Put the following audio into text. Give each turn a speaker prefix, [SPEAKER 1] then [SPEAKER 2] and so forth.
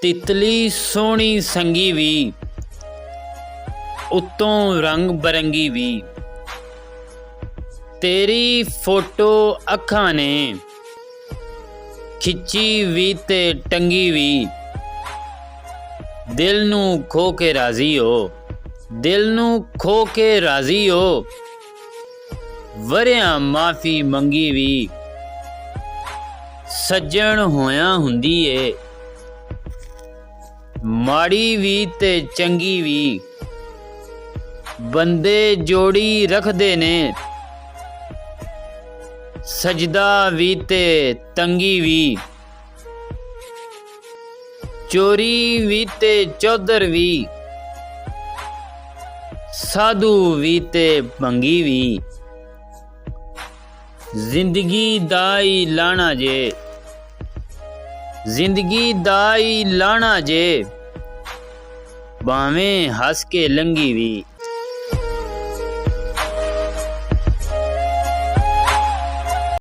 [SPEAKER 1] तितली सोहनी संगी भी, उत्तों रंग बरंगी भी। तेरी फोटो अखां ने खिची भी ते टंगी भी। दिल नू खो के राजी हो, दिल नू खो के राजी हो। वरियां माफ़ी मंगी भी, सज्जण होया हुंदी ए। माड़ी भी ते चंगी भी, बंदे जोड़ी रखदे ने। सजदा भी ते तंगी भी, चोरी भी ते चौधर भी। साधु भी ते भंगी भी। जिंदगी दाई लाना जे, जिंदगी दाई लाना जे। भावें हंस के लंगी भी।